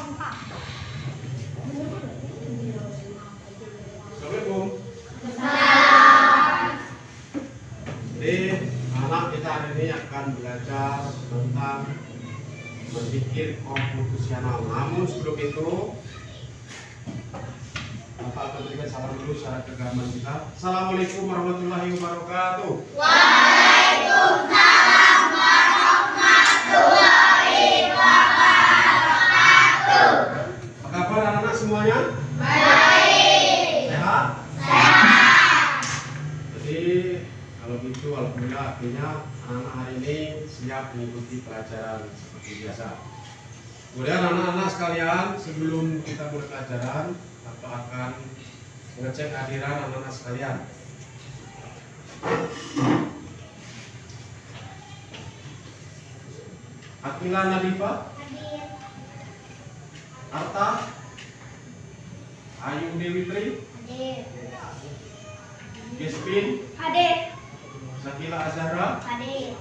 Assalamualaikum. Jadi anak kita hari ini akan belajar tentang berpikir konfusional. Namun sebelum itu Bapak akan berikan salam dulu secara keagamaan kita. Assalamualaikum warahmatullahi wabarakatuh. Waalaikumsalam warahmatullahi wabarakatuh. Apa kabar anak-anak semuanya? Baik. Sehat? Sehat. Jadi kalau gitu alhamdulillah artinya anak-anak hari ini siap mengikuti pelajaran seperti biasa. Kemudian anak-anak sekalian, sebelum kita mulai pelajaran, Bapak akan mengecek kehadiran anak-anak sekalian. Akila Nadifa, Hadir. Arta, Ayu Dewi Tri, Hadir. Yasmin, Hadir. Sakila Azhara, Hadir.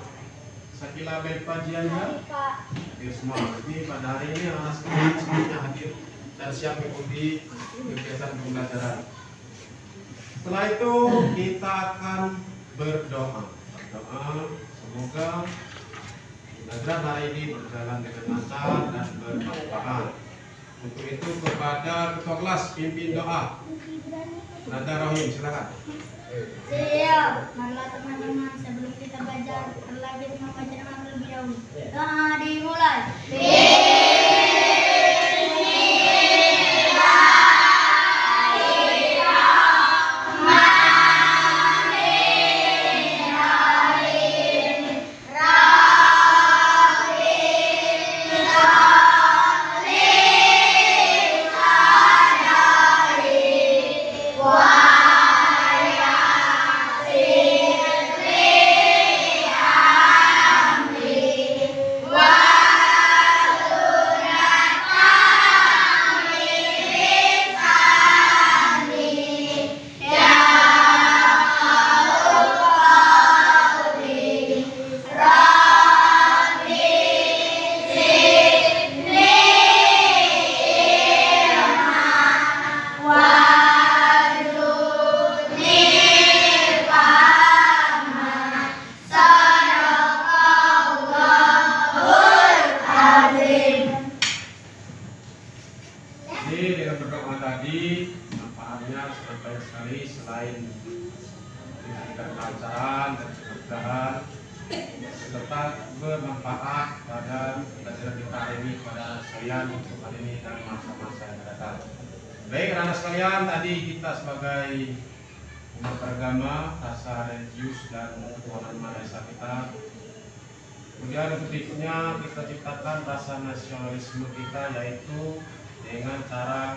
Sakila Belpa Jianda, Pak. hadir semua. Jadi pada hari ini anak sekalian semuanya hadir dan siap mengikuti kegiatan pembelajaran. Setelah itu kita akan berdoa. Semoga pembelajaran hari ini berjalan dengan lancar dan bermanfaat. Untuk itu kepada ketua kelas pimpin doa. Nada Rohim, silakan. Siap. Marilah teman-teman, sebelum kita belajar, terlebih membaca doa terlebih dahulu. Doa dimulai. Jadi dengan berdoa tadi manfaatnya sampai sekali selain memberikan kelancaran dan kemudahan serta bermanfaat pada pelajaran kita hari ini pada sekalian untuk hari ini dan masa-masa yang datang. Baik anak sekalian, tadi kita sebagai umat beragama, rasa religius dan ketuhanan Maha Esa kita. Kemudian berikutnya kita ciptakan rasa nasionalisme kita, yaitu dengan cara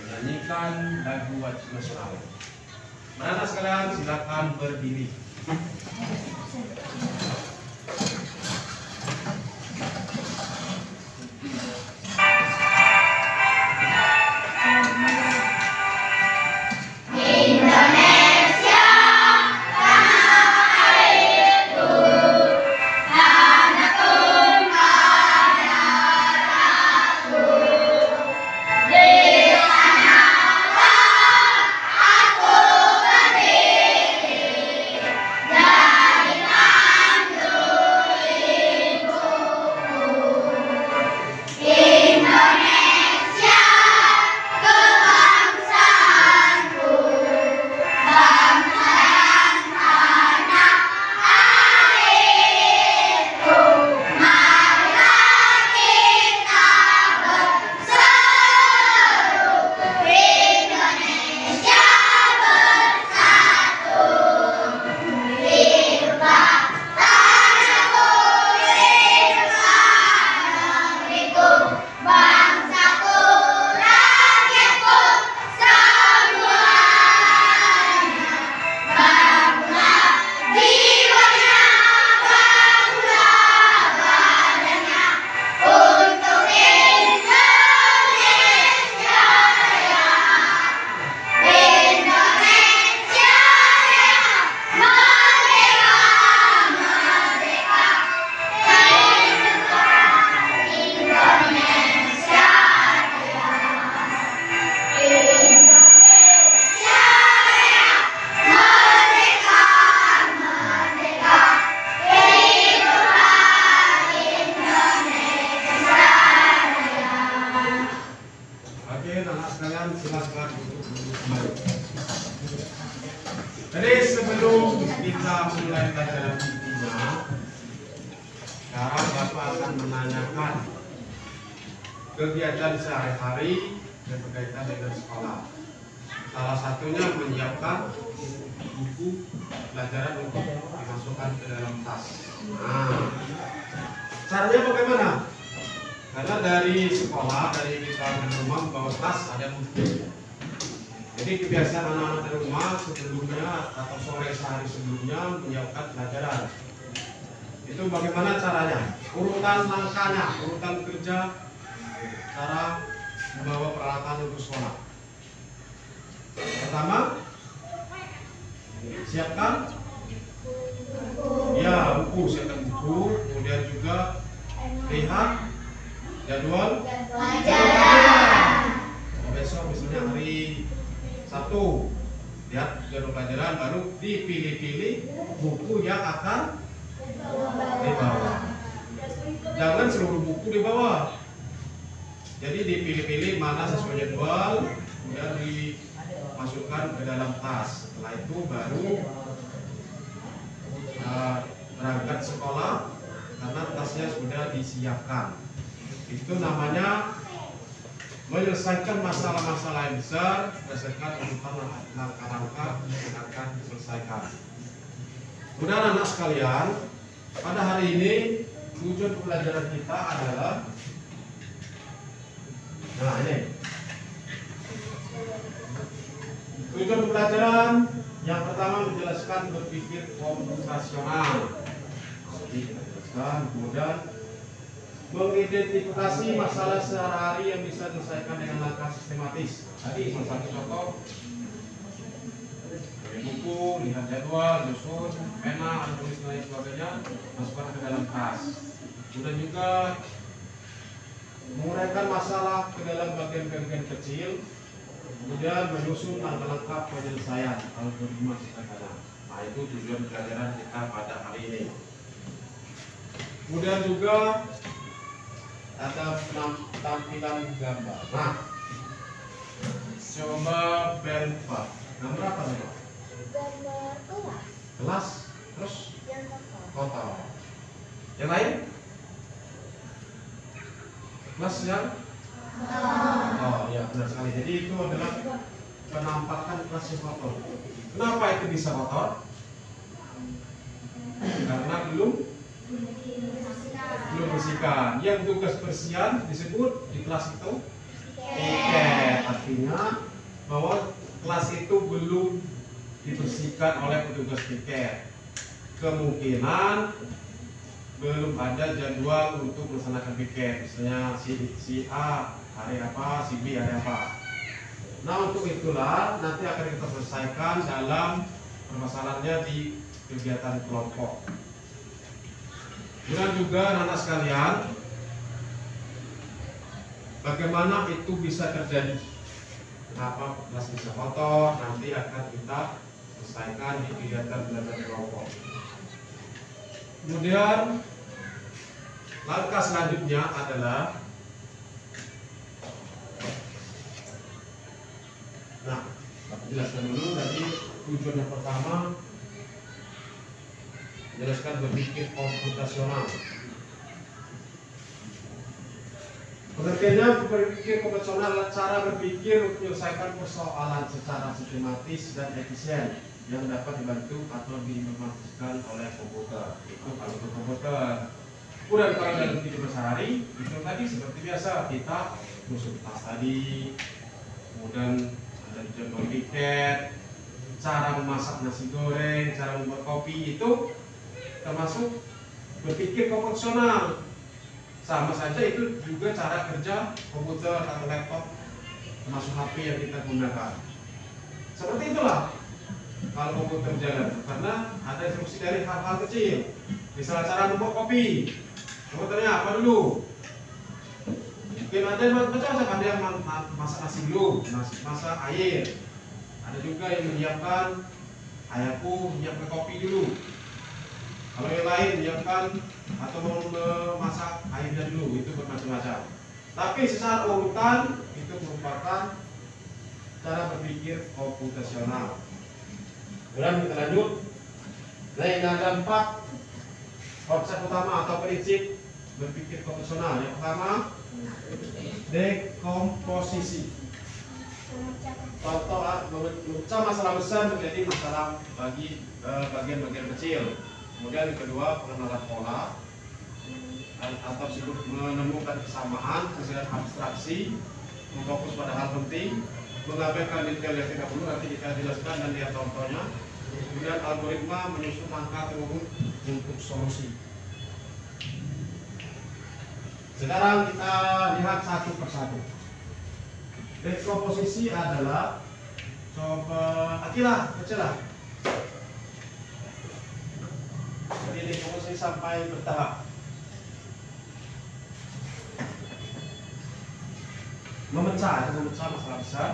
menyanyikan lagu wajib nasional. Anak sekalian silakan berdiri. dan silakan untuk duduk kembali. Jadi sebelum kita mulai pelajaran intinya, sekarang Bapak akan menanyakan kegiatan sehari-hari yang berkaitan dengan sekolah. Salah satunya menyiapkan buku pelajaran untuk dimasukkan ke dalam tas. Nah, caranya bagaimana? Karena dari sekolah, dari kita di rumah bawa tas ada buku. Jadi kebiasaan anak-anak di rumah sebelumnya atau sore sehari sebelumnya menyiapkan pelajaran. Itu bagaimana caranya? Urutan langkahnya, urutan kerja, cara membawa peralatan untuk sekolah. Pertama, siapkan buku, siapkan buku. Kemudian juga lihat jadwal pelajaran. Besok misalnya hari Sabtu, lihat jadwal pelajaran, baru dipilih-pilih buku yang akan dibawa. Jangan seluruh buku dibawa. Jadi dipilih-pilih mana sesuai jadwal, kemudian dimasukkan ke dalam tas. Setelah itu baru berangkat sekolah karena tasnya sudah disiapkan. Itu namanya menyelesaikan masalah-masalah yang besar berdasarkan urutan langkah-langkah yang akan diselesaikan. Kemudian anak sekalian, pada hari ini tujuan pelajaran kita adalah tujuan pelajaran yang pertama menjelaskan berpikir komputasional. Kemudian mengidentifikasi masalah sehari-hari yang bisa diselesaikan dengan langkah sistematis. Tadi salah satu contoh dari buku, lihat jadwal, nyusun, pena, tulis dan lain sebagainya, masukkan ke dalam tas. Kemudian juga menguraikan masalah ke dalam bagian-bagian kecil, kemudian menyusun langkah-langkah penyelesaian algoritma sederhana. Nah, itu tujuan pelajaran kita pada hari ini. Kemudian juga ada tampilan gambar. Nah, coba berapa? Gambar apa nih? Gambar kelas. Kelas, terus Yang total. Yang lain? Kelas yang? Oh ya, benar sekali. Jadi itu adalah penampakan kelas yang kotor. Kenapa itu bisa kotor? Karena belum bersihkan. Yang tugas bersihan disebut di kelas itu piket. Artinya bahwa kelas itu belum dibersihkan oleh petugas piket. Kemungkinan belum ada jadwal untuk melaksanakan piket. Misalnya si A hari apa, si B hari apa. Nah, untuk itulah nanti akan kita selesaikan dalam permasalahannya di kegiatan kelompok. Dan juga anak sekalian, bagaimana itu bisa terjadi? Kenapa kelas bisa kotor? Nanti akan kita selesaikan di kegiatan belajar kelompok. Kemudian langkah selanjutnya adalah jelaskan dulu tadi tujuan yang pertama, jelaskan berpikir komputasional. Pengertiannya berpikir komputasional adalah cara berpikir untuk menyelesaikan persoalan secara sistematis dan efisien yang dapat dibantu atau diinformasikan oleh komputer. Itu kalau untuk komputer. Kemudian kalau dalam kehidupan sehari, itu tadi seperti biasa kita masuk tas tadi, kemudian ada jadwal piket, cara memasak nasi goreng, cara membuat kopi, itu termasuk berpikir komputasional. Sama saja itu juga cara kerja komputer atau laptop, termasuk HP yang kita gunakan. Seperti itulah kalau komputer jalan, karena ada instruksi dari hal-hal kecil. Misalnya cara membuat kopi, komputernya apa dulu? Mungkin ada yang macam-macam, ada yang masak nasi dulu, masak air. Ada juga yang menyiapkan ayahku menyiapkan kopi dulu. Kalau yang lain menyiapkan atau memasak airnya dulu, itu bermacam-macam. Tapi secara urutan itu merupakan cara berpikir komputasional. Kemudian kita lanjut. Nah, yang ada 4 konsep utama atau prinsip berpikir komputasional. Yang pertama, dekomposisi. Contoh memecah masalah besar menjadi masalah bagi bagian-bagian kecil. Kemudian yang kedua, pengenalan pola atau disebut menemukan kesamaan, kemudian abstraksi, memfokus pada hal penting, mengabaikan detail yang tidak perlu, nanti kita jelaskan dan lihat contohnya. Kemudian algoritma menyusun langkah terukur untuk solusi. Sekarang kita lihat satu persatu. Dekomposisi adalah, coba Akilah, bacalah. Jadi dekomposisi sampai bertahap. Memecah masalah besar.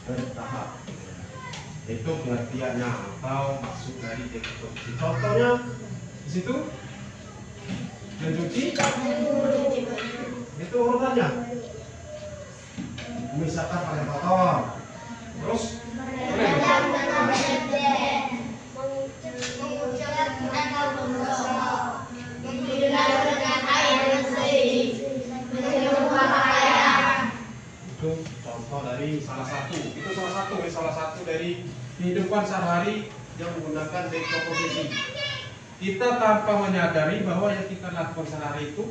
Bertahap. Itu pengertiannya atau maksud dari dekomposisi. Contohnya di situ mencuci, itu urutannya. Misalkan pakai kotor, terus itu contoh dari salah satu dari kehidupan sehari-hari yang menggunakan dekomposisi. Kita tanpa menyadari bahwa yang kita lakukan sehari itu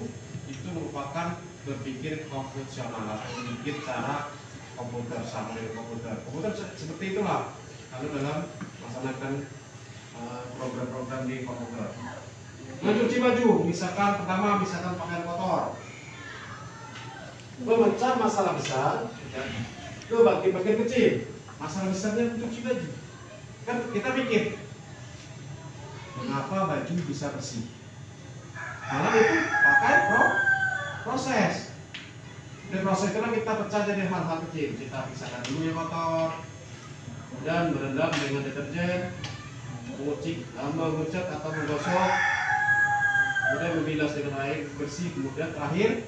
merupakan berpikir komputasional atau berpikir cara komputer sama dengan komputer seperti itulah kalau dalam melaksanakan program-program di komputer. Mencuci baju, misalkan pakaian kotor, memecah masalah besar ke bagian-bagian kecil. Masalah besarnya mencuci baju, kan kita mikir mengapa baju bisa bersih, karena itu pakai proses. Dan proses itu kita pecah jadi hal-hal kecil. Kita pisahkan dulu yang kotor, kemudian merendam dengan deterjen, mengucek atau menggosok, kemudian membilas dengan air bersih, kemudian terakhir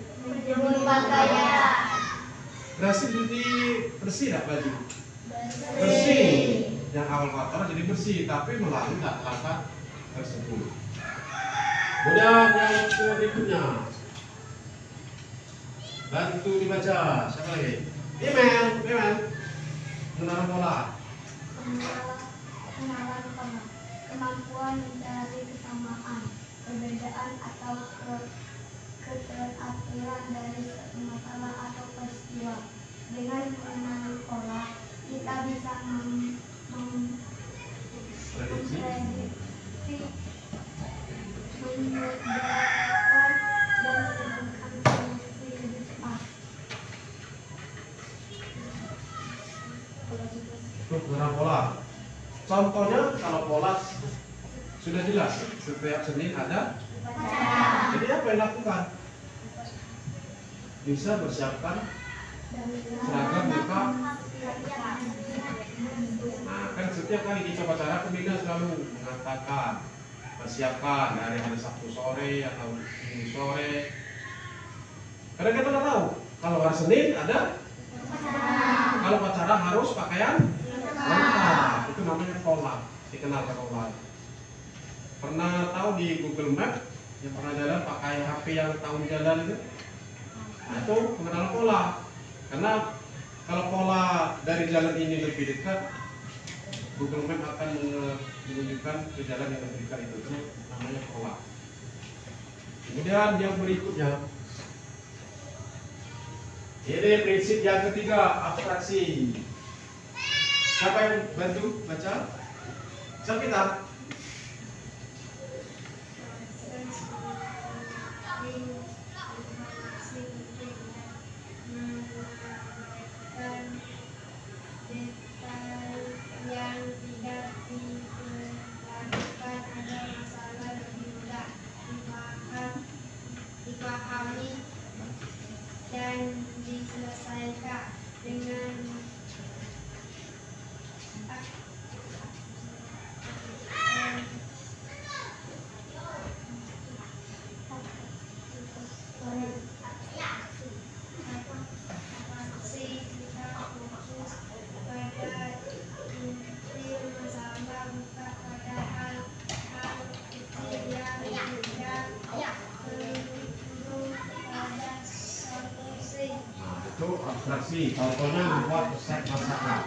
bersih tidak baju? Bersih. Yang awal kotor jadi bersih, tapi melalui langkah tersebut. Kemudian yang berikutnya, bantu dibaca. Siapa lagi? Email. Mengenal pola. Kenalan pola. Kemampuan mencari kesamaan, perbedaan atau keteraturan dari suatu masalah atau peristiwa. Dengan mengenali pola, kita bisa memprediksi, memudahkan dan menemukan solusi lebih cepat. Itu mengenal pola. Contohnya kalau pola sudah jelas, setiap Senin ada. Jadi apa yang dilakukan? Bisa bersiapkan seragam muka. Nah, kan setiap kali di upacara pembina selalu mengatakan persiapkan dari hari Sabtu sore atau Minggu sore. Karena kita nggak tahu kalau hari Senin ada. Kalau upacara harus pakaian lengkap. Itu namanya pola, dikenal pola. Pernah tahu di Google Map yang pernah jalan pakai HP yang tahun jalan itu? Nah, itu mengenal pola. Karena kalau pola dari jalan ini lebih dekat, Google Map akan menunjukkan ke jalan yang lebih dekat itu namanya pola. Kemudian yang berikutnya, ini prinsip yang ketiga, abstraksi. Siapa yang bantu baca? Siapa kita? bersih. Contohnya membuat resep masakan.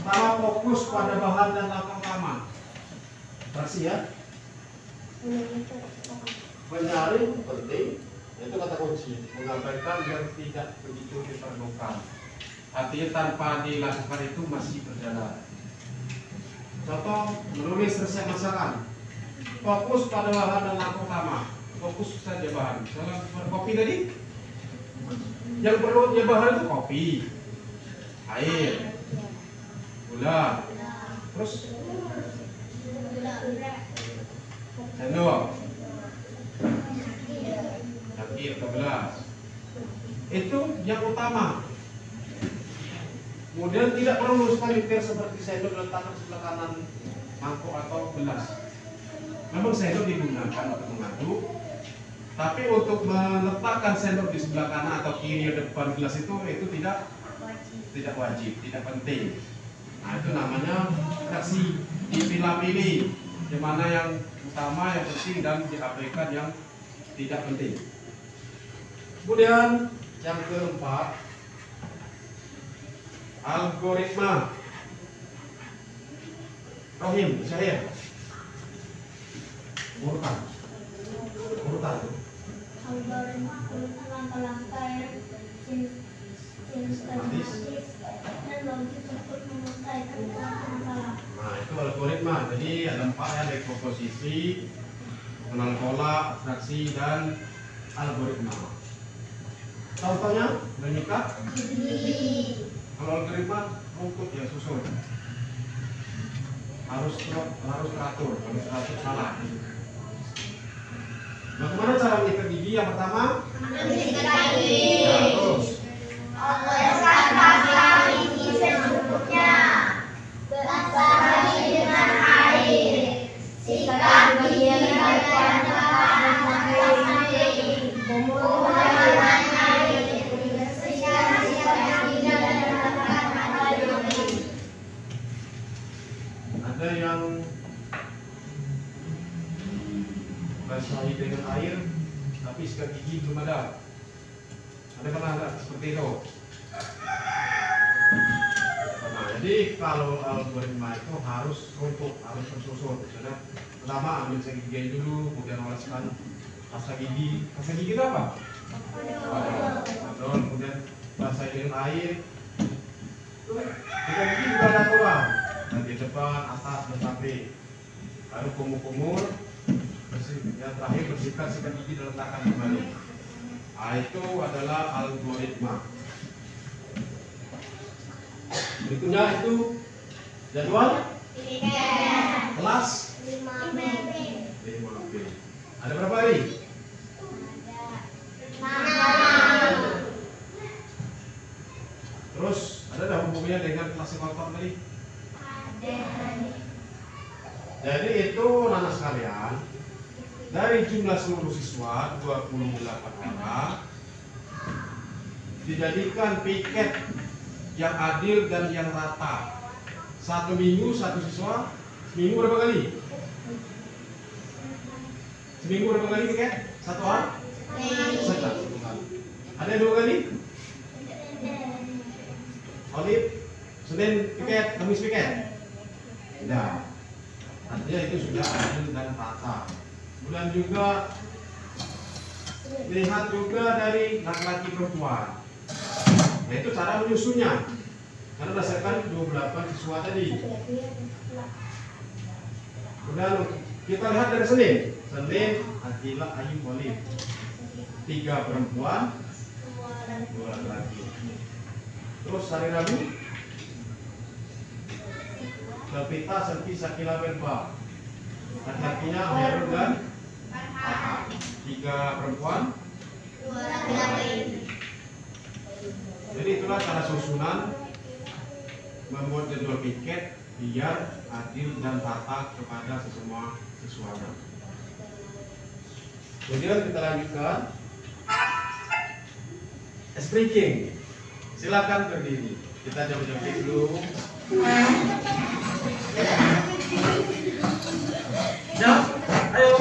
Pertama, fokus pada bahan dan langkah utama. Bersih ya. Menyaring penting, itu kata kunci. Mengabaikan yang tidak begitu diperlukan. Artinya tanpa dilakukan itu masih berjalan. Contoh, menulis resep masakan. Fokus pada bahan dan langkah utama. Fokus saja bahan. Misalnya kopi tadi, yang perlu dia bahan itu kopi, air, gula, terus sendok, cangkir atau gelas. Itu yang utama. Kemudian tidak perlu sekaligus seperti sendok diletakkan sebelah kanan mangkuk atau gelas. Memang sendok digunakan untuk mengaduk, tapi untuk meletakkan sendok di sebelah kanan atau kiri depan gelas itu tidak wajib, tidak penting. Nah, itu namanya kasih dipilah-pilih, di mana yang utama, yang penting, dan diabaikan yang tidak penting. Kemudian yang keempat, algoritma. Rohim, saya urutan. Algoritma langkah-langkah yang sistematis dan logis untuk menyelesaikan masalah. Nah, itu algoritma. Jadi ada 4 ya, dari komposisi, pengenal pola, abstraksi, dan algoritma. Contohnya, menyikat. Kalau algoritma rumput ya, susun. Harus teratur, kalau teratur salah. Bagaimana cara menyikat gigi? Yang pertama, Menyikat gigi. ya, terus Oleskan pasta gigi secukupnya. Basahi dengan air. Sikat gigi dengan ada yang basahi dengan air, tapi sikat gigi belum ada. Ada pernah ada seperti itu? Nah, jadi kalau algoritma itu harus rumput, harus tersusun. Misalnya, pertama ambil sikat gigi dulu, kemudian oleskan pasta gigi. Pasta gigi itu apa? Odol, kemudian basahi dengan air. Sikat gigi juga ada aturan. Nah, di depan, atas, dan samping. Lalu kumur-kumur, yang terakhir bersihkan sikat gigi dan letakkan kembali. Nah, itu adalah algoritma. Berikutnya itu jadwal kelas 5B. Ada berapa hari? Terus ada hubungannya dengan kelas kotor tadi? Jadi itu anak sekalian, dari jumlah seluruh siswa 28 orang, dijadikan piket yang adil dan yang rata. Satu minggu satu siswa, seminggu berapa kali? Seminggu berapa kali piket? Satu orang? Satu kali. Ada yang 2 kali? Olip, Senin piket, Kamis piket? Tidak. Artinya itu sudah adil dan rata. Kemudian juga lihat juga dari laki-laki perempuan. Nah, itu cara menyusunnya. Karena berdasarkan 28 siswa tadi. Kemudian kita lihat dari Senin. Senin, Atila, Ayu, Olip. 3 perempuan, 2 laki-laki. Terus hari Rabu, Davita, Selvi, Sakila, Berba. Laki-lakinya Herun dan Ata. 3 perempuan, 2 laki-laki. Jadi itulah cara susunan membuat jadwal piket biar adil dan rata kepada semua siswanya. Kemudian kita lanjutkan. Speaking. Silakan berdiri. Kita jawab-jawab dulu. Ya, ayo.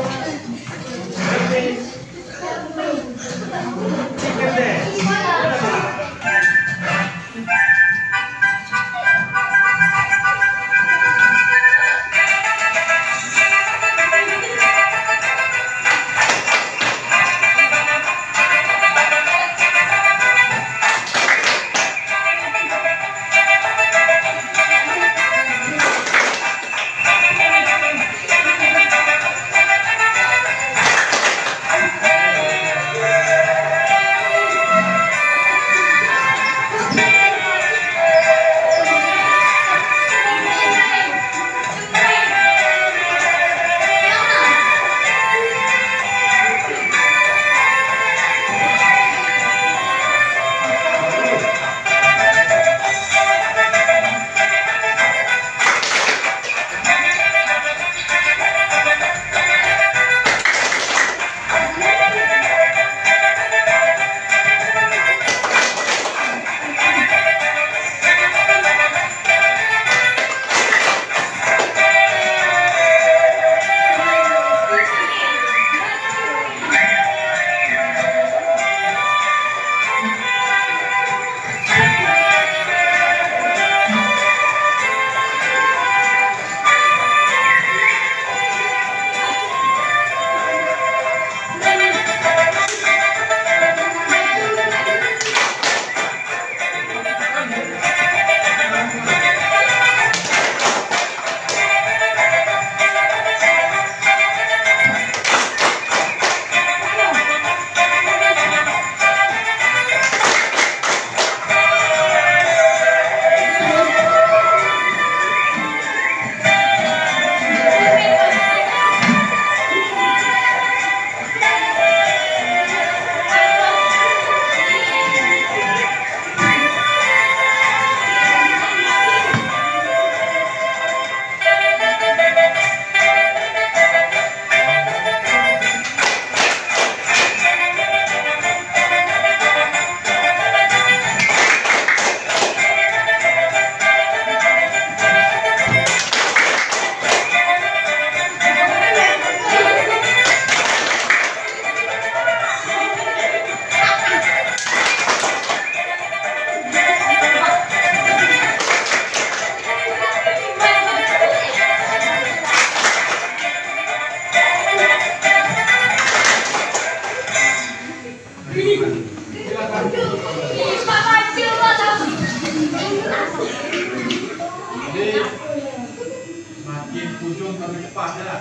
sebelum kami cepat ya.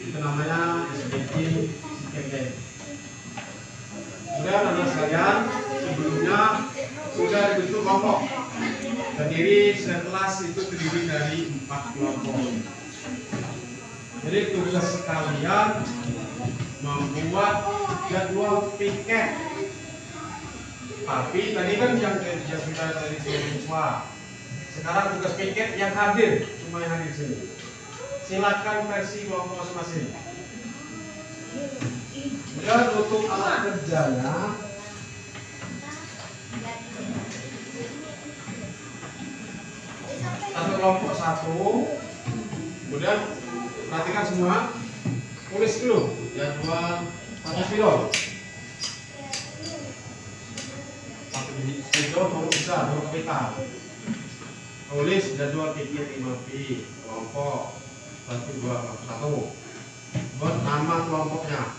Itu namanya SBT campaign. Kemudian anak sekalian, sebelumnya sudah dibentuk kelompok. Terdiri sekelas itu terdiri dari 4 kelompok. Jadi tugas kalian membuat jadwal piket. Tapi tadi kan yang sudah dari siswa. Sekarang tugas piket yang hadir, cuma yang hadir sini. Silakan versi kelompok masing-masing. Dan untuk alat kerjanya, satu kelompok satu. Kemudian perhatikan semua, tulis dulu jadwal satu spidol. Satu spidol baru bisa, baru kita. Tulis jadwal pikir 5P kelompok 1, 2, 1. Buat nama kelompoknya.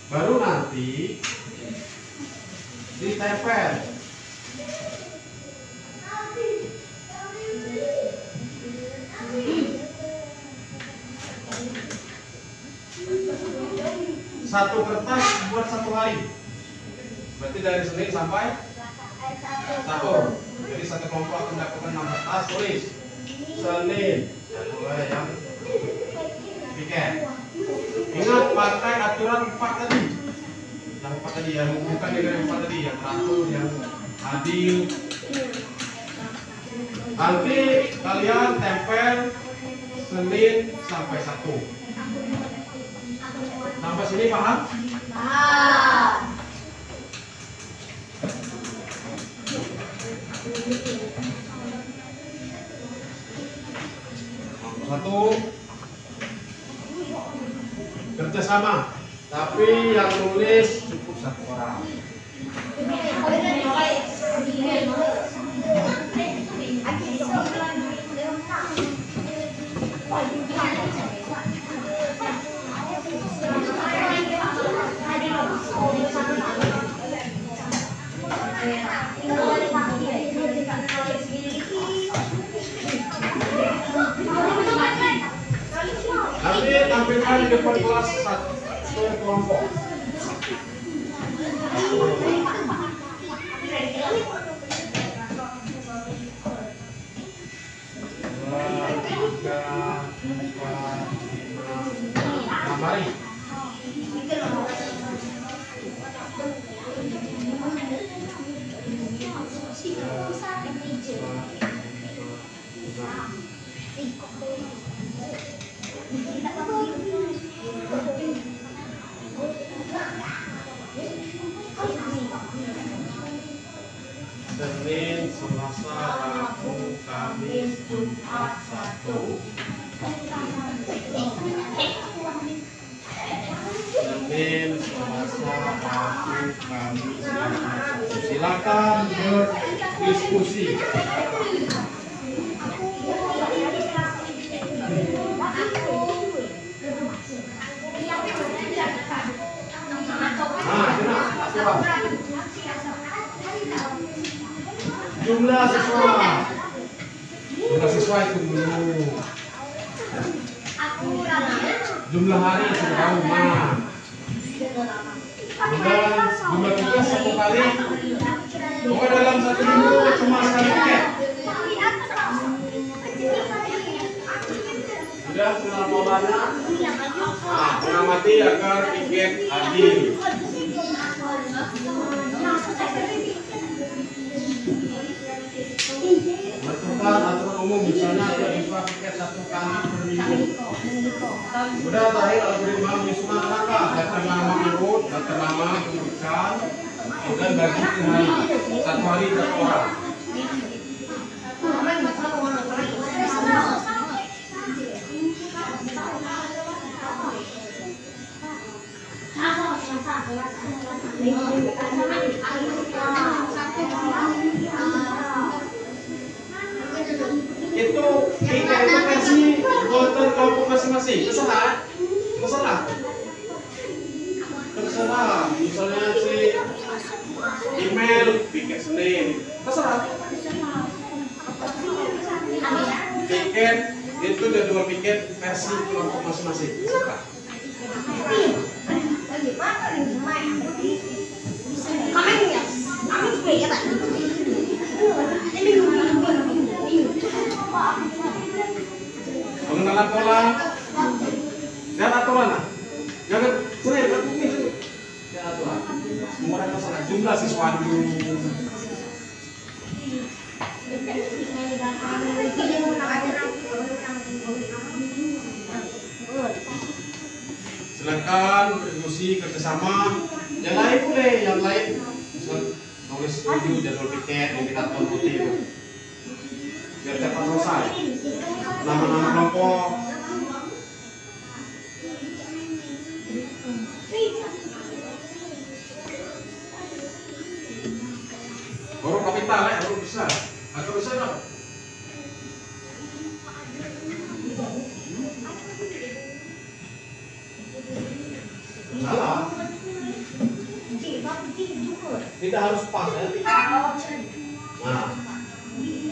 Baru nanti ditempel. Satu kertas buat 1 hari. Berarti dari Senin sampai Sabtu. Jadi satu kelompok akan mendapatkan 6 kertas, tulis Senin. Dan mulai yang piket. Ingat pakai aturan 4 tadi. Yang 4 tadi, yang bukan dengan yang 4 tadi, yang teratur, yang adil. Nanti kalian tempel Senin sampai Sabtu. Sampai sini paham? Paham. Satu kerjasama, tapi yang nulis cukup 1 orang. Nanti tampilkan di depan kelas 1 kelompok. Mari. Senin, Selasa, Rabu, Kamis, Jumat, Sabtu. Senin, Selasa, Rabu, Kamis, Jumat, Sabtu. Silakan berdiskusi. Jumlah siswa. Jumlah siswa itu dulu. Jumlah hari sudah tahu mana. Kemudian jumlah tugas 1 kali. Pokoknya dalam 1 minggu cuma sekali piket. Sudah sudah polanya. Nah, mengamati agar piket adil. Bertukar aturan umum, misalnya tidak bisa piket 1 kali per minggu. Sudah terakhir algoritma Wisma Raka, daftar nama urut, daftar nama kedudukan, kemudian bagi per hari, 1 hari 1 orang. Itu interpretasi buatan kelompok masing-masing. Terserah. Misalnya si email piket Senin. Terserah. Piket Itu jadwal piket versi kelompok masing-masing. Suka. Pengenalan pola dan aturan. Jangan sering ya aturan. Mereka sangat jumlah siswa dulu. Silakan berdiskusi kerjasama. Yang lain boleh, yang lain nulis video jadwal piket indikator putih itu biar cepat selesai. Nama-nama kelompok. Huruf kapital ya, huruf besar. Atau besar apa? Salah. Tidak harus pas ya. Nah,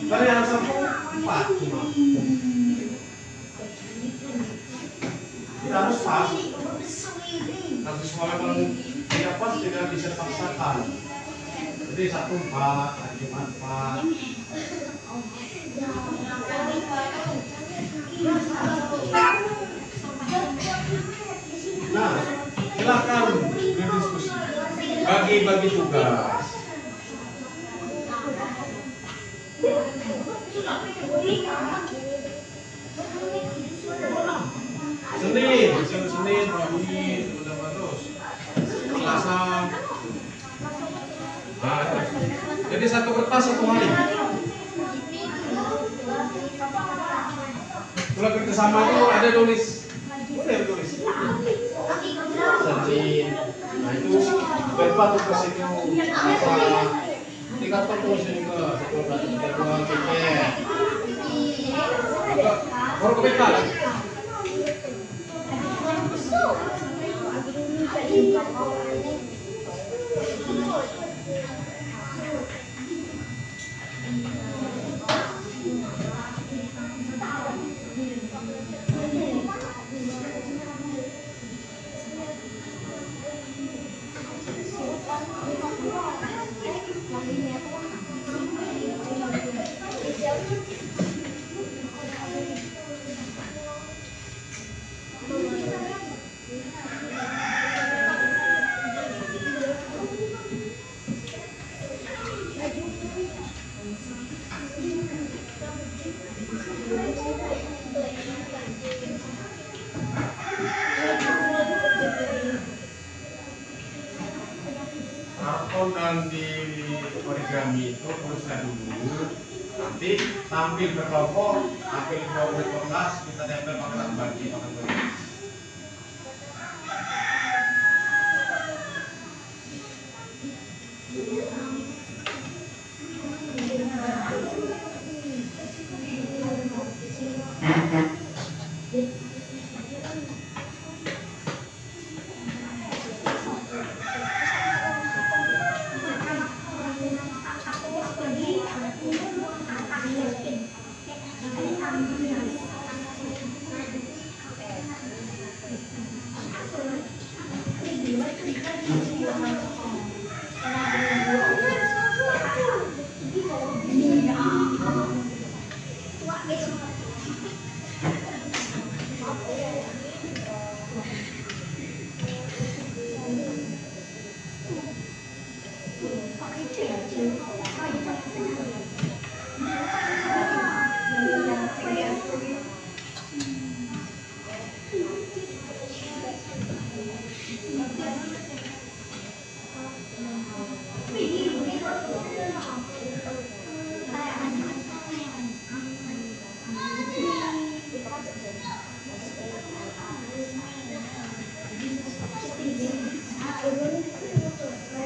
tadi harus 4 cuma. Tidak harus pas. Nanti semua memang tidak pas tidak bisa dipaksakan. Jadi 1 4, cuma 4. Nah, silakan berdiskusi. Bagi-bagi tugas. Senin, Rabu, udah terus. Selasa. Nah, jadi 1 kertas 1 hari. Kalau kerjasama itu ada tulis. Boleh tulis. Senin. Nah itu berapa tugas itu? Indikator tulis juga. Jadwal piket. Huruf kapital. Dan di origami itu tulislah dulu, nanti tampil berkelompok, tampil di bawah kertas, kita tempel pakai bagi pakai bagi.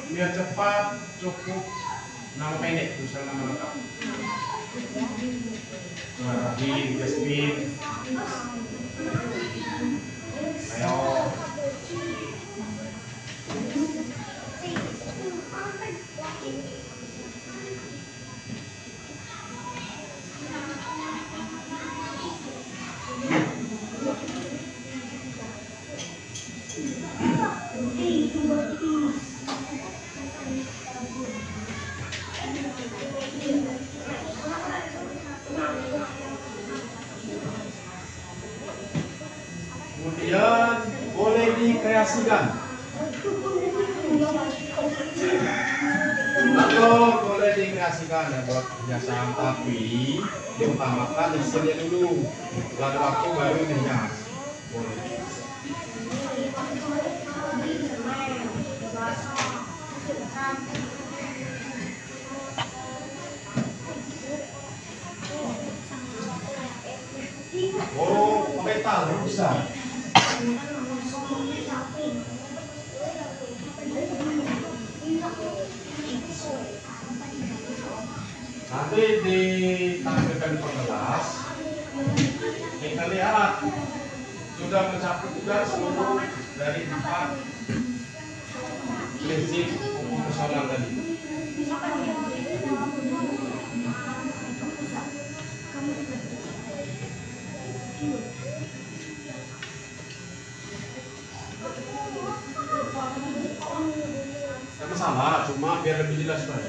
Biar cepat, cukup nama pendek, tulisan nama lengkap. Rahim, Jasmine, ayo. diasingkan. Kalau boleh dikasihkan ya buat kebiasaan, tapi diutamakan isinya dulu. Lalu waktu baru dihias. Boleh. Oh, metal bisa. Nanti ditampilkan di kelas, kita lihat sudah mencakup juga seluruh dari 4 prinsip hukum personal tadi. Tidak masalah, cuma biar lebih jelas Pak.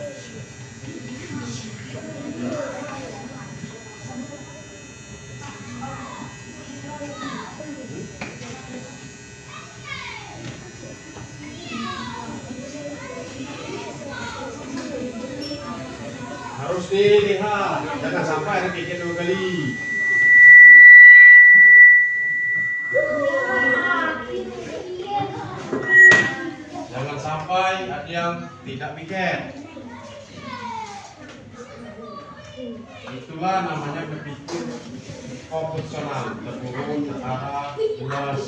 Harus dilihat, jangan sampai ada bikin 2 kali. Jangan sampai ada yang tidak bikin. Itulah namanya berpikir konvensional, terurut, terarah, jelas.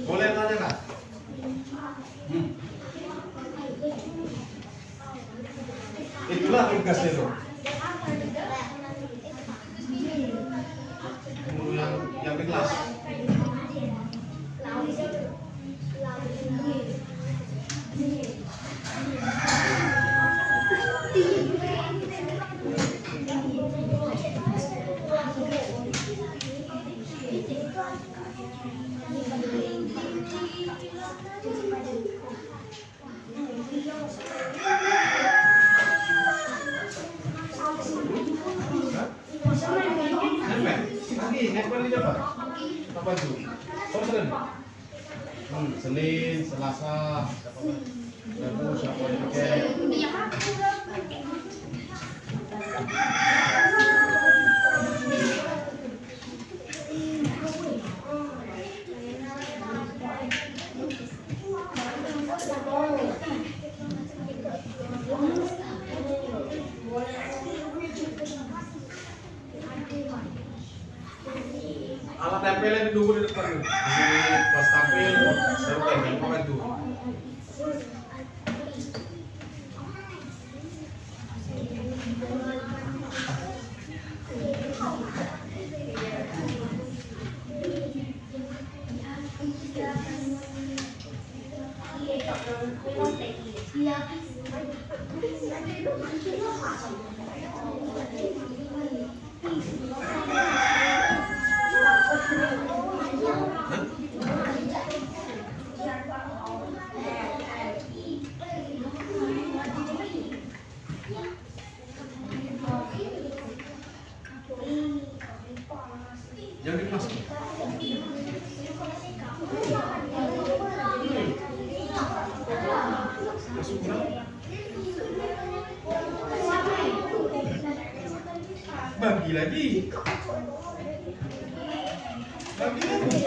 Boleh tanya nggak? Itulah tugasnya tuh. Yang di kelas. Apa itu? Oh, Senin, Selasa, Rabu, siapa yang pakai? Alat tempelnya ditunggu di depan. Pas tampil, baru tempel apa itu? Yang dimasuk. Masuk bagi lagi. Bagi lagi.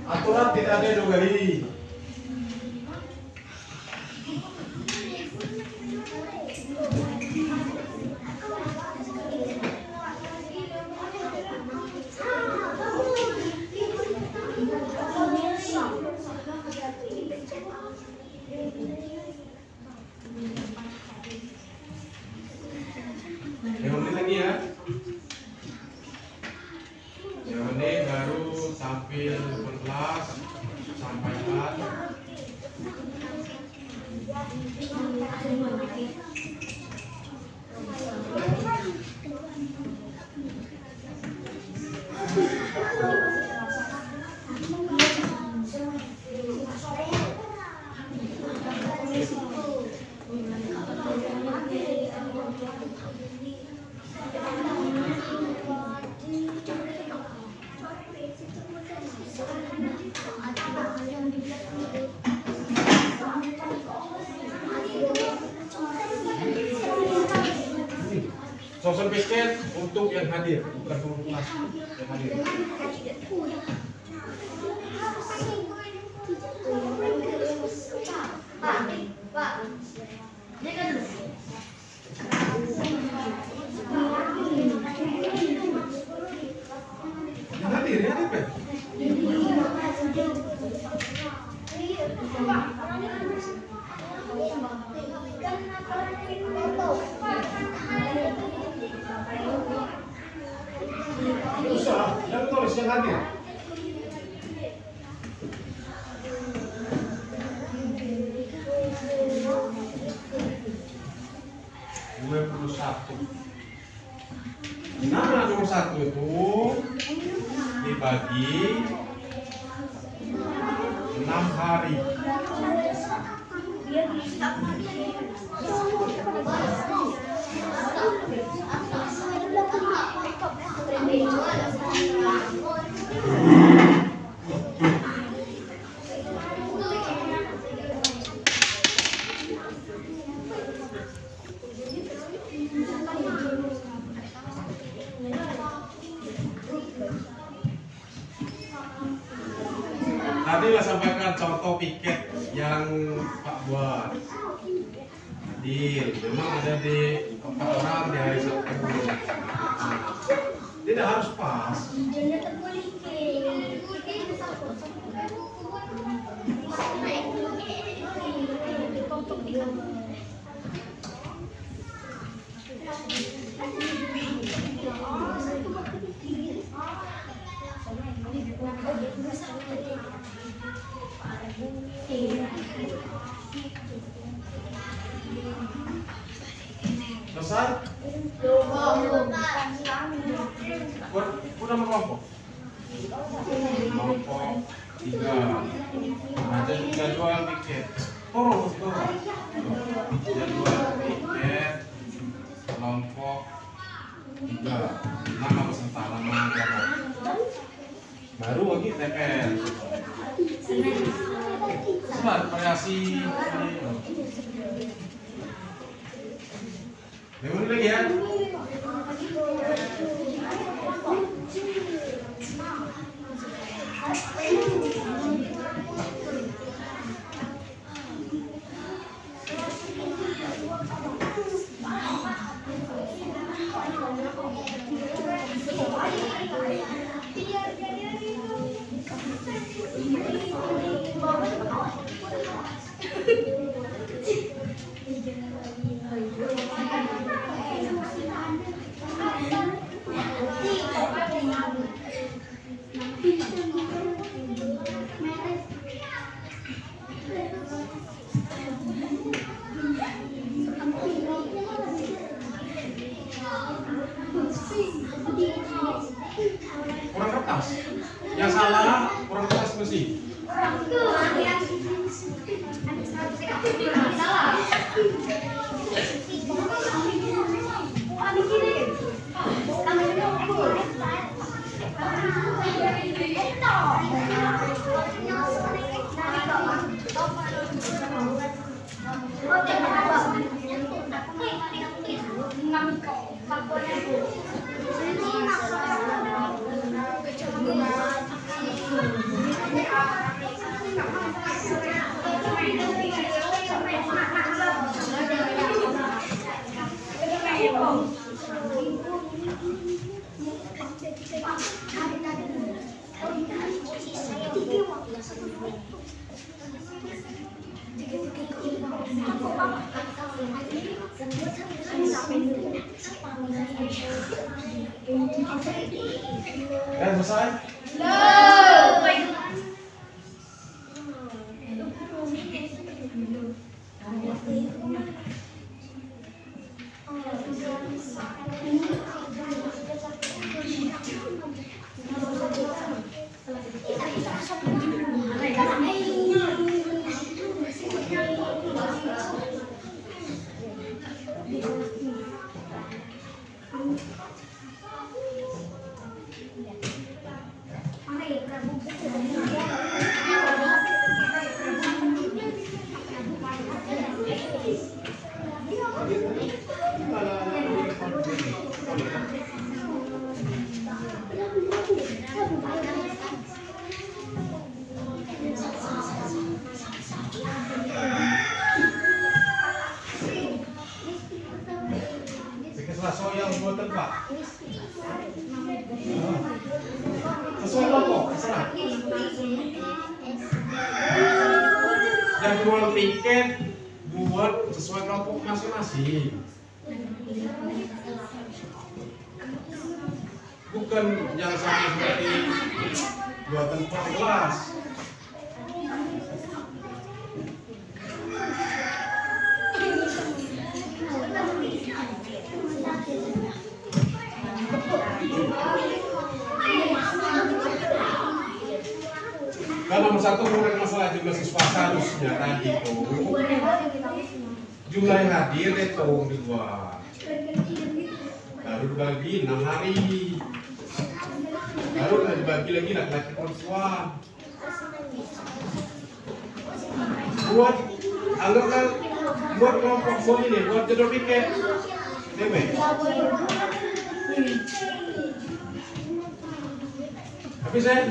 Aturan tidak ada 2 kali. tampil berkelas, sampaikan. Sosok piket untuk yang hadir, bukan guru kelas yang hadir. Pak, jaga dulu. Yang hadir, ya hadir, Pak. Susah, yang tulis yang hadir. Nah, 21 itu dibagi 6 hari. Tadi lah sampaikan contoh piket yang Pak buat. Adil, memang ada di 4 orang di hari Sabtu. Tidak harus pas. Selesai? Udah kelompok? Kelompok 3. Ada jadwal piket. Jadwal piket kelompok 3. Nama peserta, nama kelompok. Baru lagi TPN. Sebar variasi ini. Memang lagi ya. Kurang kertas. Yang salah kurang kertas mesti. Dan selesai? No. Soya buatan Pak. Sesuai kelompok, terserah. Dan jual tiket buat sesuai kelompok masing-masing. Bukan yang sama seperti buatan per kelas. Kalau nomor satu mengenai masalah jumlah siswa seharusnya tadi itu jumlah yang hadir itu dibuat baru dibagi 6 hari, baru dibagi lagi laki-laki perempuan. Buat anggapkan buat kelompok buat ini buat jodoh tiket, deme. Tapi saya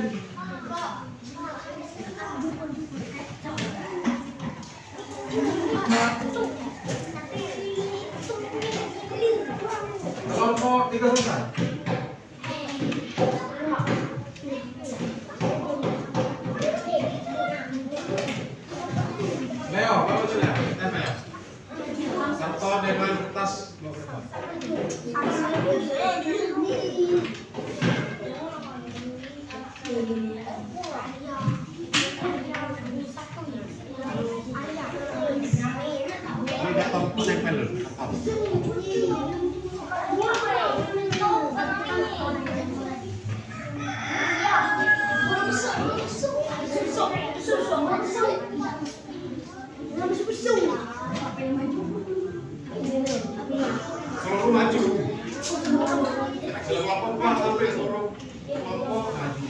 kelompok tidak selesai. Leo, kamu sudah? Apa ya? Satu dengan kertas. Tidak tahu nempel. Seluruh maju. Seluruh kelompok sampai seluruh kelompok maju.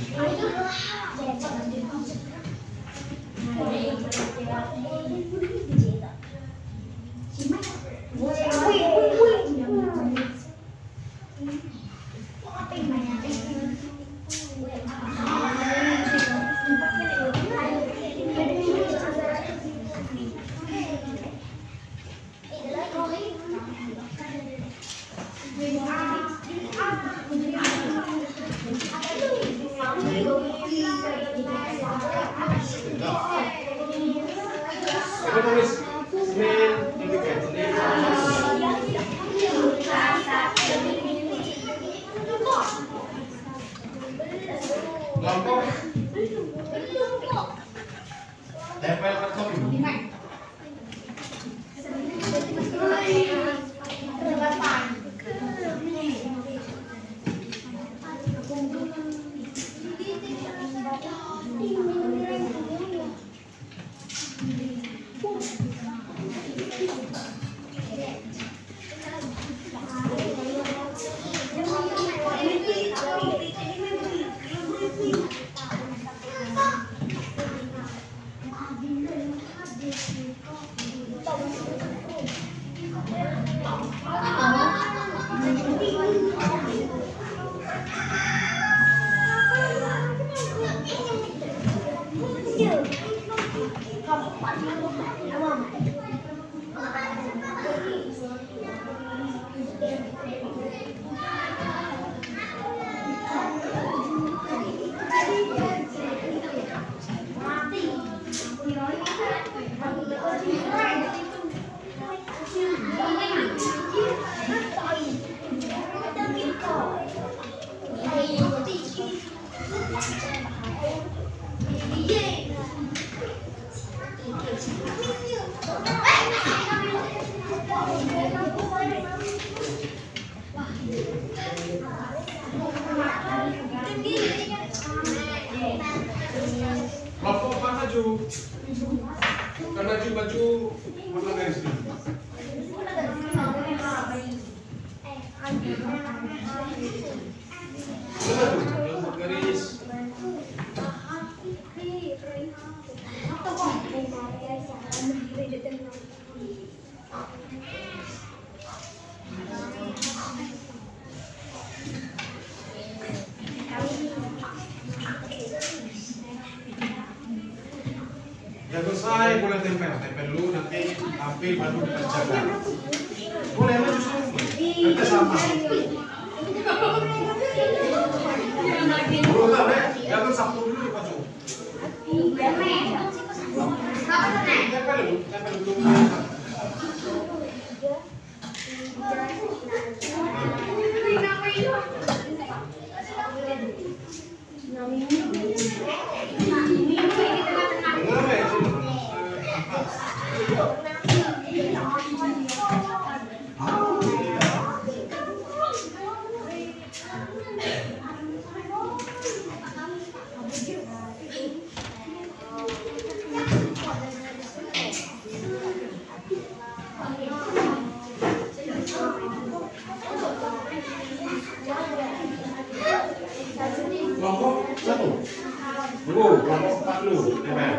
Kelompok tempel kertas ini. Yeah. Kelompok 4 maju. Bukan baju warna garis dulu. Kelompok garis. Ya selesai, boleh tempel dulu, nanti api baru dikerjakan. Boleh maju semua, nanti sama. Boleh, jangan sapu dulu maju. Tempel dulu. Kelompok 1 dulu, kelompok 4 dulu, tempel.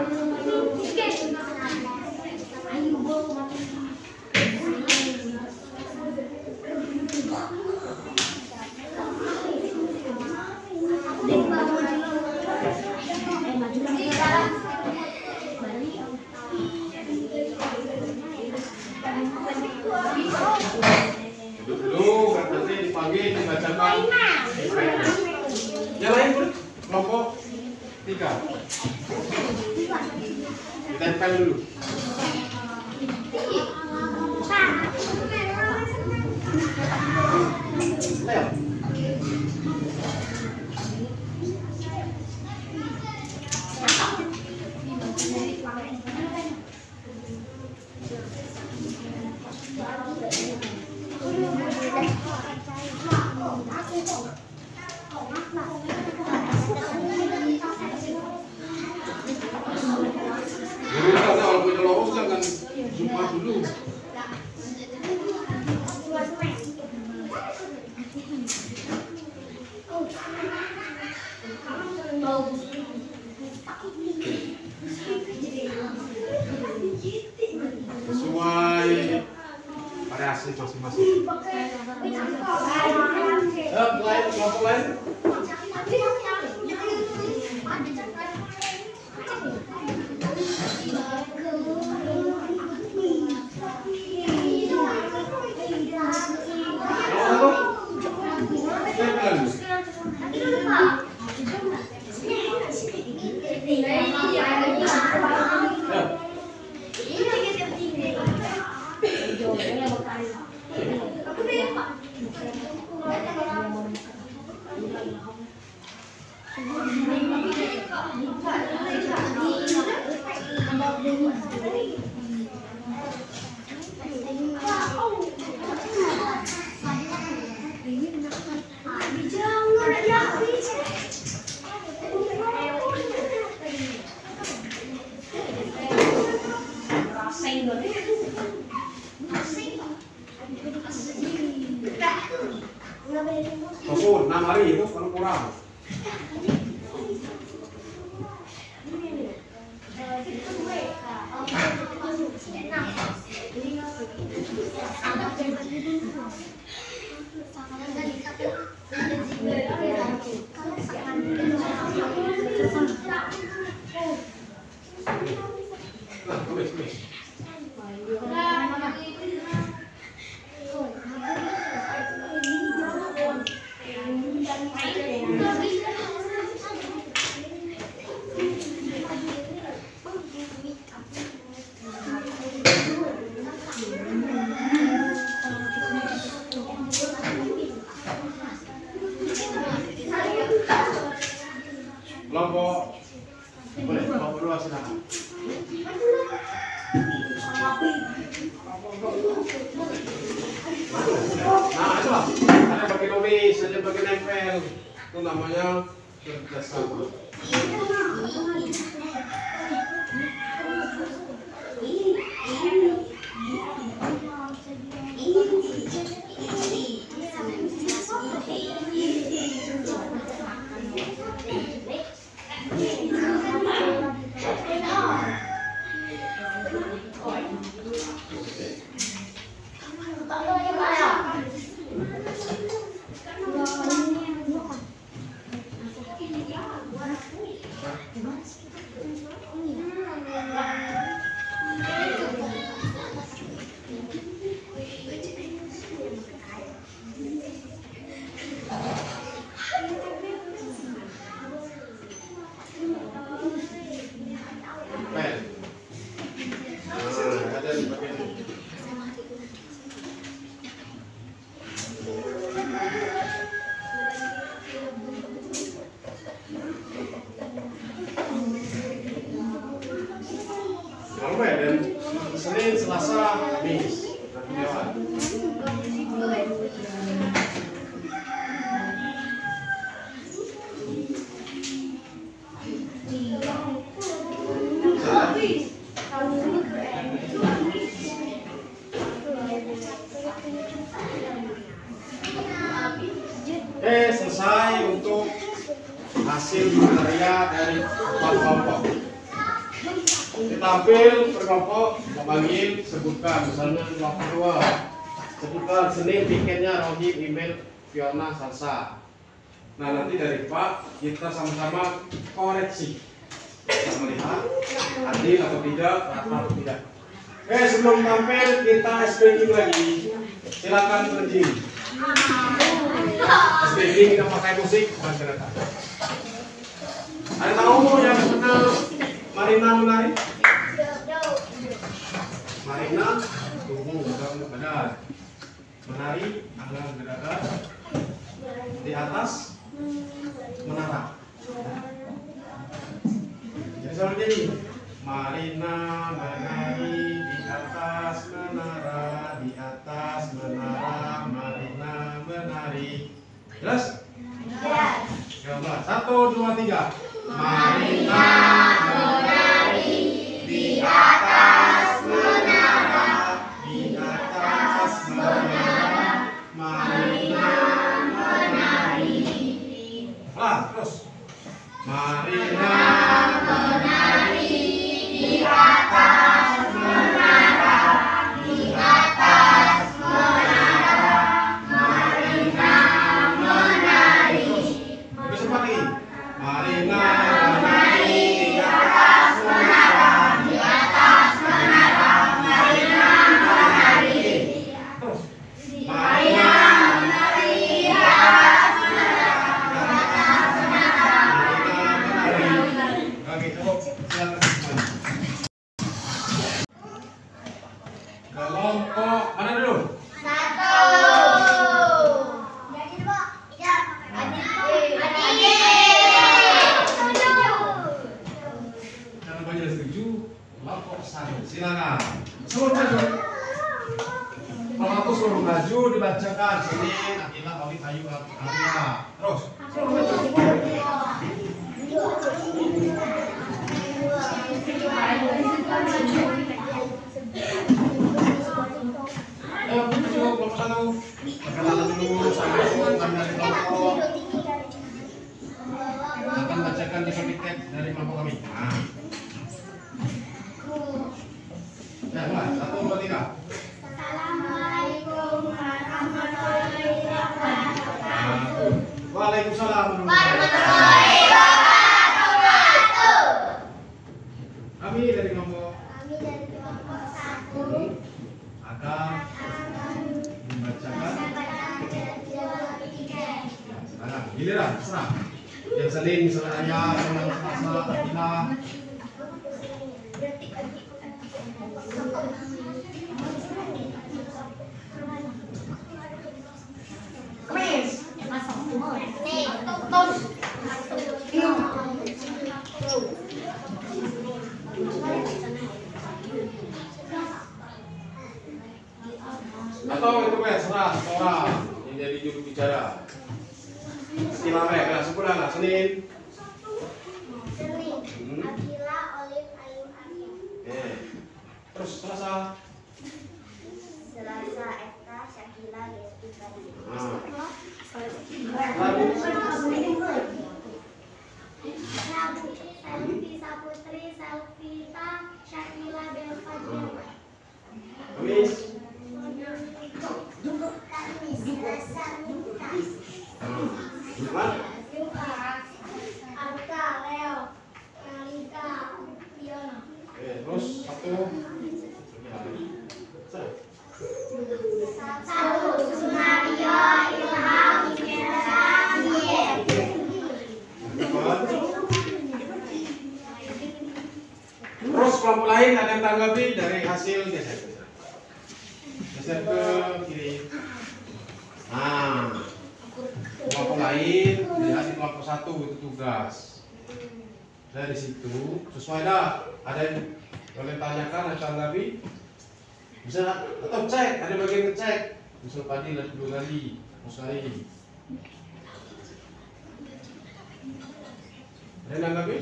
Duduk dulu, nanti dipanggil, dibacakan. Yang lain pun kelompok 3 ditempel dulu. Ayo. Kalau punya lorong jangan jumpa dulu. Sesuai variasi masing-masing. Kelompok lain. Kosong 6 hari itu kalau kurang. Kelompok boleh, kelompok 2 silakan. Nah, itu lah. Ada bagian nulis, ada bagian nempel. Itu namanya kerjasama. Dan Senin, Selasa, Kamis. Selesai untuk hasil karya dari 4 kelompok. Ditampil per kelompok, memanggil, sebutkan. Misalnya kelompok 2, sebutkan Senin tiketnya Rohim, email Fiona, Salsa. Nah nanti dari Pak kita sama-sama koreksi, kita melihat adil atau tidak, rata atau tidak. Sebelum tampil kita speaking lagi. Silakan berhenti. Speaking kita pakai musik dan gerakan. Ada tahu yang kenal Marina menari? Marina tunggu benar. Menari adalah gerakan di atas menara. Jadi seperti ini. Marina menari di atas menara, di atas menara. Marina menari. Jelas? Ya. 1, 2, 3. Marina menari di atas menara, di atas menara. Marina menari. Terus. Marina menari di atas menara, di atas menara. Marina menari. Besok lagi. Marina menari di atas menara, di atas menara. Marina menari. Terus. Marina menari di atas menara, di atas menara. Marina menari. Oke, cukup. Silakan. Kelompok mana dulu? 1. Silakan. Suruh maju. Kalau aku suruh maju dibacakan Senin, Akila, Awi, Ayu, Akila. Terus. Suruh maju. Kelompok 1. Perkenalan dulu sama dari kelompok. Akan bacakan tiket dari kelompok kami. Nah. 1, 2, 3. Assalamualaikum warahmatullahi wabarakatuh. Waalaikumsalam warahmatullahi wabarakatuh. Kami dari kelompok 1 akan membacakan sekarang giliran serah. Yang Senin misalnya Ayah, yang Selasa Akila. Atau itu serah orang yang jadi juru bicara. Istilah mereka sebulan Senin Terus Selasa. Selasa Eka Syakila Desti Fadli. Rabu. Selvi Saputri Selvita Syakila Belfadli. Kamis. Kamis Selasa Mutas. Jumat. Arka Leo Kalika Fiona. Terus Sabtu. Sabtu Sumario Ilham Terus kelompok lain ada yang tanggapi dari hasil geser. Geser ke kiri. Nah, kelompok lain dilihat di kelompok 1 itu tugas. Dari situ sesuai dah. Ada yang boleh tanyakan atau tanggapi? Bisa atau cek, ada bagian ngecek. Misal tadi 2 kali, sekali. Ada yang tanggapi?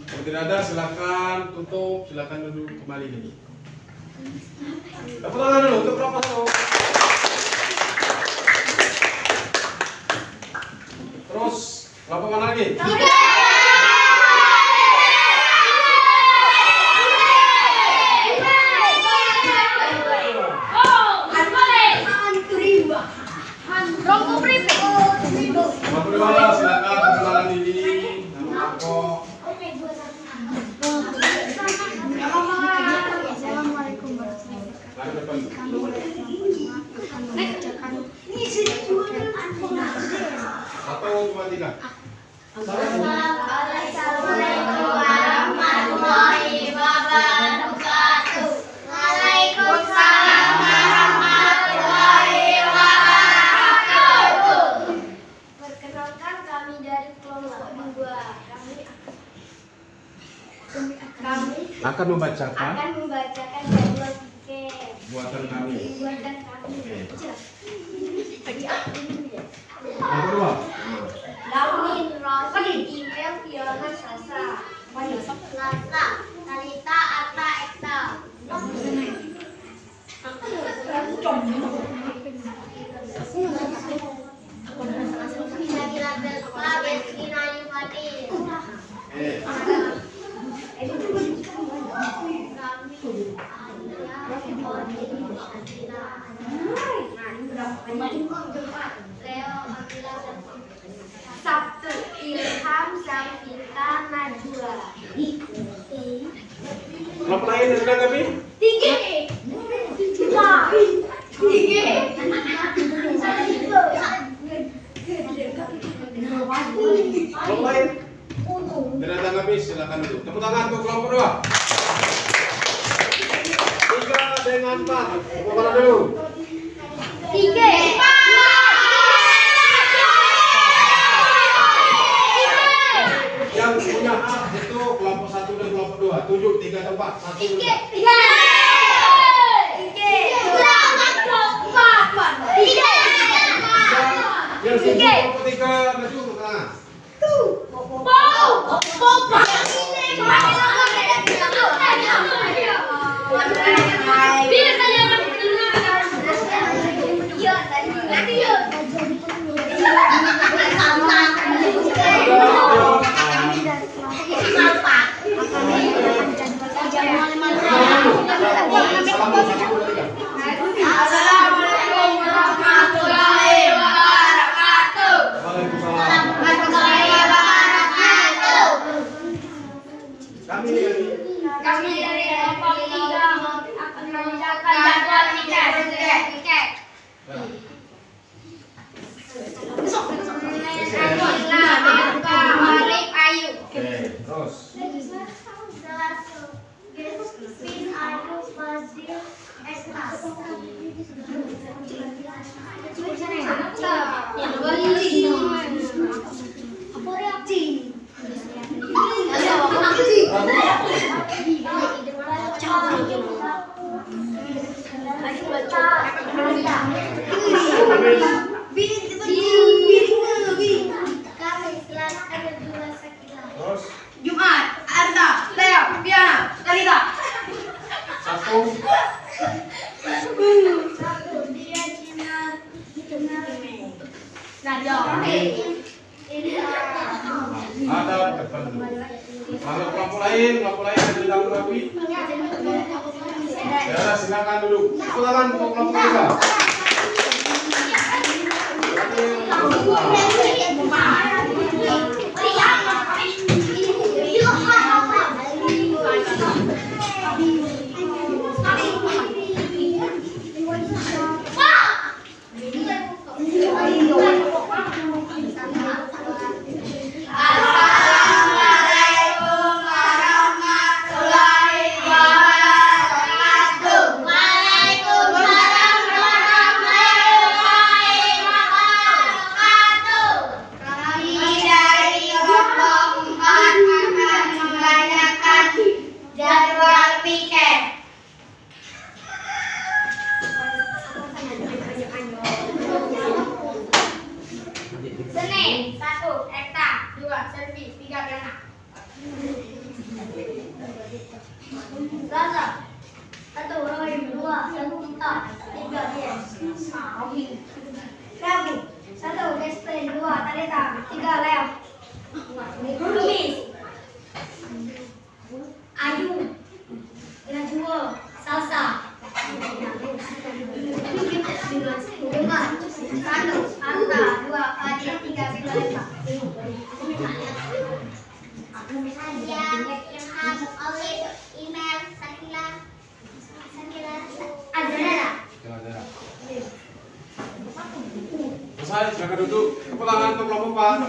Kalau tidak ada silakan tutup, silakan duduk kembali ini. Tepuk tangan dulu untuk Profesor. Terus kelompok mana lagi? Silakan perkenalan diri, nama pokok. Assalamualaikum warahmatullahi Satu, dua, tiga. Assalamualaikum warahmatullahi wabarakatuh. Waalaikumsalam warahmatullahi wabarakatuh. Perkenalkan kami dari kelompok 2. Kami Akan membacakan jadwal tiket buatan kami. buatan kami. Yang kedua. Launin Rosi Email Fiona Sasa Lasa Talita Atta Ekta Syakila Belva Bestina Yufati. Sabtu Ilham Selvita Najwa. Kelompok lain yang sudah kami? Tiga. Kelompok lain? Tidak tanggapi, silakan duduk. Tepuk tangan untuk kelompok 2. 3 dengan 4. Tepuk tangan dulu. 3. Yang punya hak itu kelompok 1 dan kelompok 2. Tunjuk 3 tempat. 1 dan 2. Yang setuju kelompok 3 maju ke tengah. Ada depan dulu. Kalau kelompok lain ada dalam rapi. Ya, silakan dulu. Silakan kelompok tiga. Senin 1 ekta, 2 servis, 3 granat. Selasa 1 rohim, 2 sentuta, 3 hias. Rabu 1 gespen, 2 tareta, 3 leo. Kamis Ayu, Rajuo, Salsa. Jumat 1 Anta, 2 Padi, 3 Violeta. Email Sakila Azrara. Selesai, silakan duduk. Tepuk tangan untuk kelompok 4.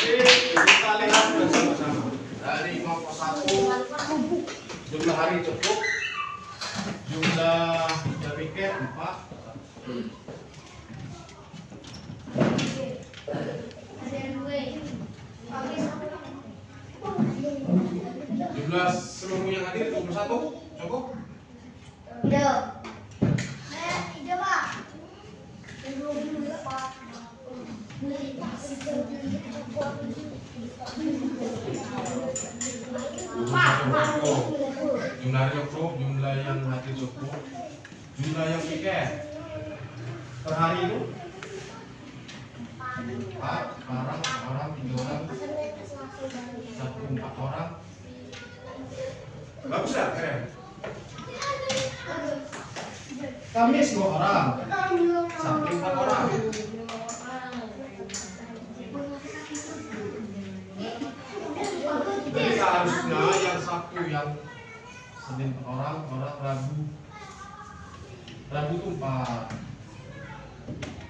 Jadi kita lihat bersama-sama dari kelompok 1 jumlah hari cukup, jumlah piket 4. Jumlah seluruh yang hadir 21 cukup. Jumlah cukup, jumlah yang hadir cukup, jumlah yang piket per hari itu 4 orang, 3 orang, 4 orang. Bagus ya, keren. Kamis 2 orang, Sabtu 4 orang. Jadi seharusnya yang Sabtu, yang Senin 4 orang, Rabu itu 4,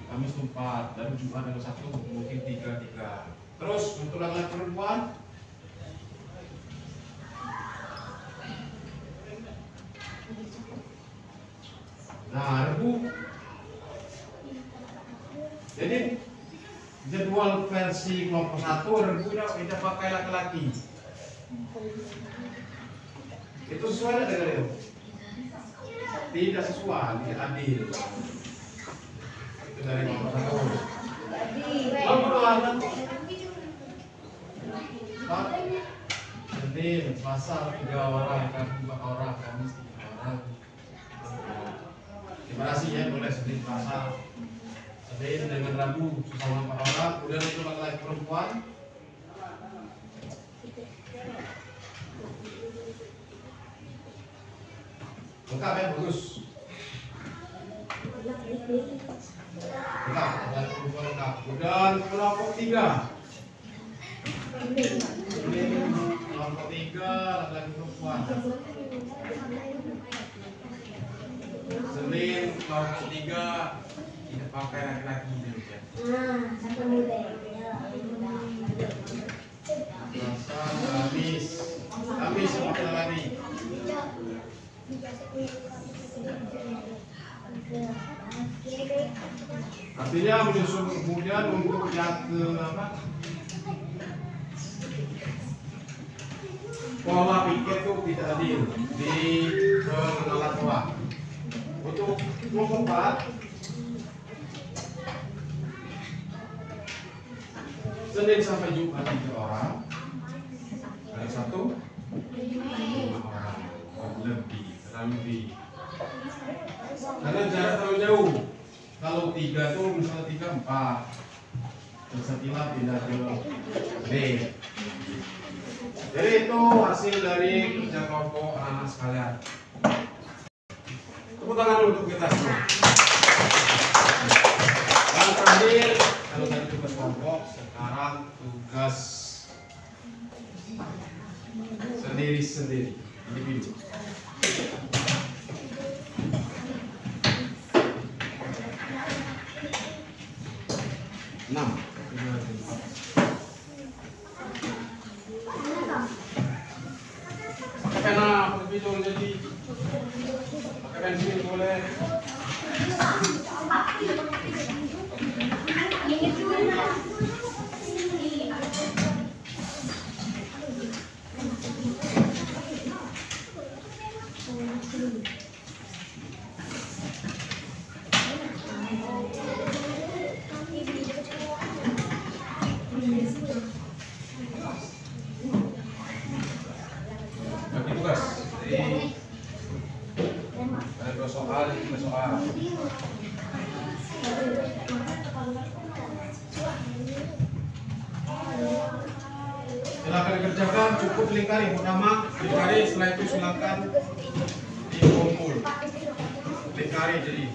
Kamis 4, dan Jumat dan Sabtu mungkin 3. Terus untuk laki-laki perempuan nah, Rabu. Jadi jadwal versi kelompok 1 Rabu kita pakai laki-laki. Itu sesuai dengan itu? Tidak sesuai, tidak adil. Itu dari kelompok 1. Kelompok 2 Senin, Selasa 3 orang, Rabu 4 orang, Kamis 3 orang. Terima kasih ya, boleh Senin, Selasa, Senin dengan Rabu sesama 4 orang. Kemudian untuk laki-laki perempuan lengkap ya, bagus. Lengkap, laki-laki perempuan lengkap. Kemudian kelompok 3 kelompok 3 laki-laki perempuan. Senin kelompok 3 tidak pakai laki-laki ya. Selasa, Kamis seperti tadi. Artinya menyusun kemudian untuk yang ke apa? Pola piket itu tidak adil di pengenalan tua. Untuk kelompok 4 Senin sampai Jumat 3 orang, hari Sabtu 5 orang, lebih. Karena jarak terlalu jauh. Kalau 3 tuh misalnya 3 4. Setelah pindah ke B. Jadi itu hasil dari kerja kelompok anak-anak sekalian. Tepuk tangan dulu untuk kita semua. Dan terakhir, kalau dari tugas kelompok, sekarang tugas sendiri-sendiri, individu. Pakai pena, pakai pinjol jadi, pakai pensil boleh. Bagi tugas, jadi ada 2 soal, 3 soal. Silakan dikerjakan, cukup lingkari pertama, lingkari, setelah itu silakan dikumpul. Lingkari jadi.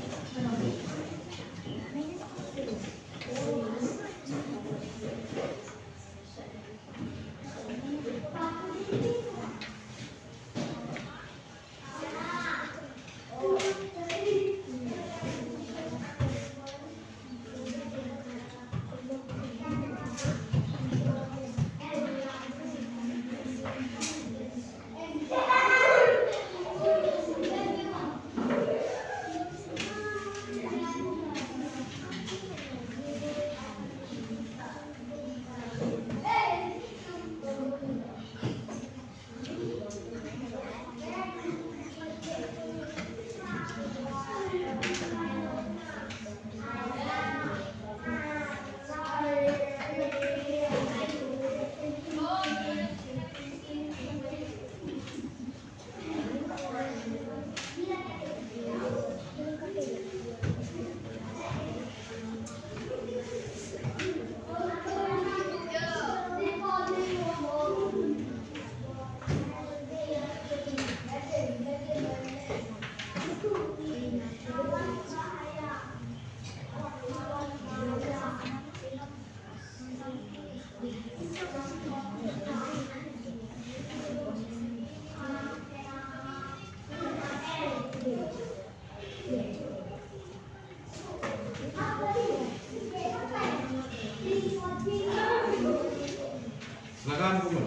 Silakan kumpul.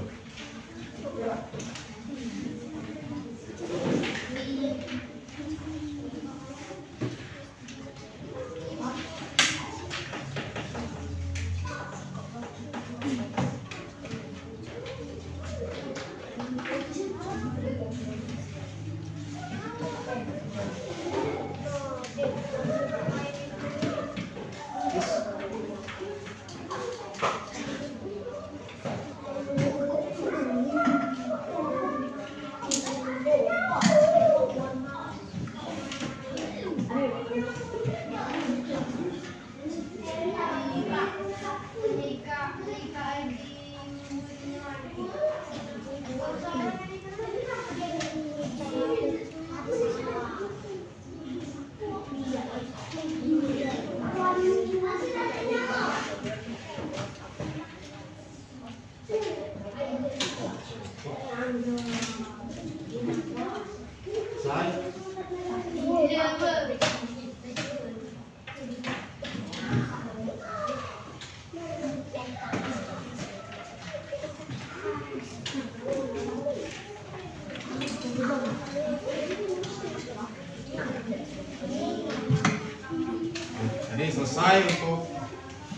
Jadi selesai untuk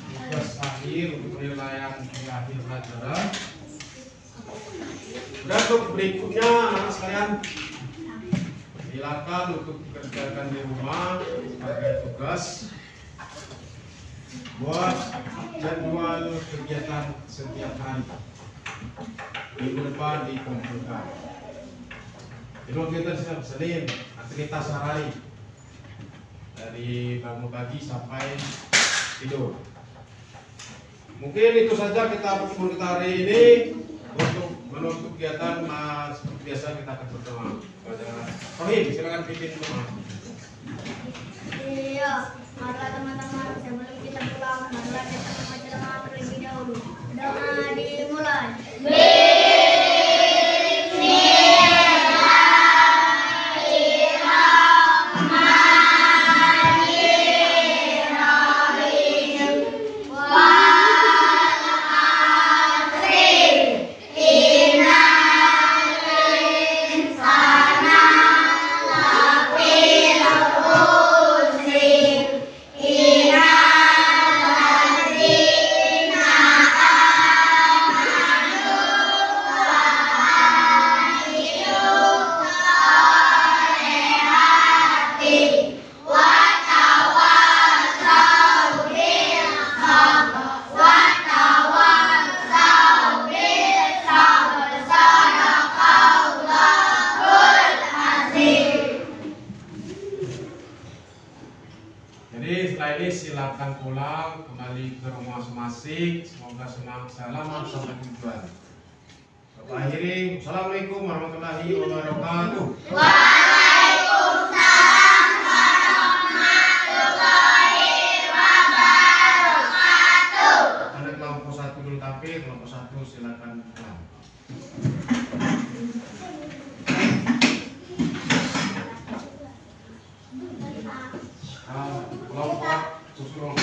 tugas akhir untuk penilaian di akhir pelajaran. Dan untuk berikutnya anak sekalian silakan untuk dikerjakan di rumah sebagai tugas buat jadwal kegiatan setiap hari. Minggu depan dikumpulkan. Jadi kita Senin aktivitas sehari. dari bangun pagi sampai tidur. Mungkin itu saja kita pertemuan kita hari ini. Untuk menutup kegiatan seperti biasa kita akan berdoa. Rohim, silakan pimpin doa. Iya, marilah teman-teman sebelum kita pulang, marilah kita membaca doa terlebih dahulu. Doa dimulai. Jadi setelah ini silakan pulang kembali ke rumah masing-masing. Semoga senang selamat sampai tujuan. Kita akhiri. Assalamualaikum warahmatullahi wabarakatuh. Waalaikumsalam warahmatullahi wabarakatuh. Ada kelompok 1 dulu tapi kelompok 1 silakan pulang. Kelompok 2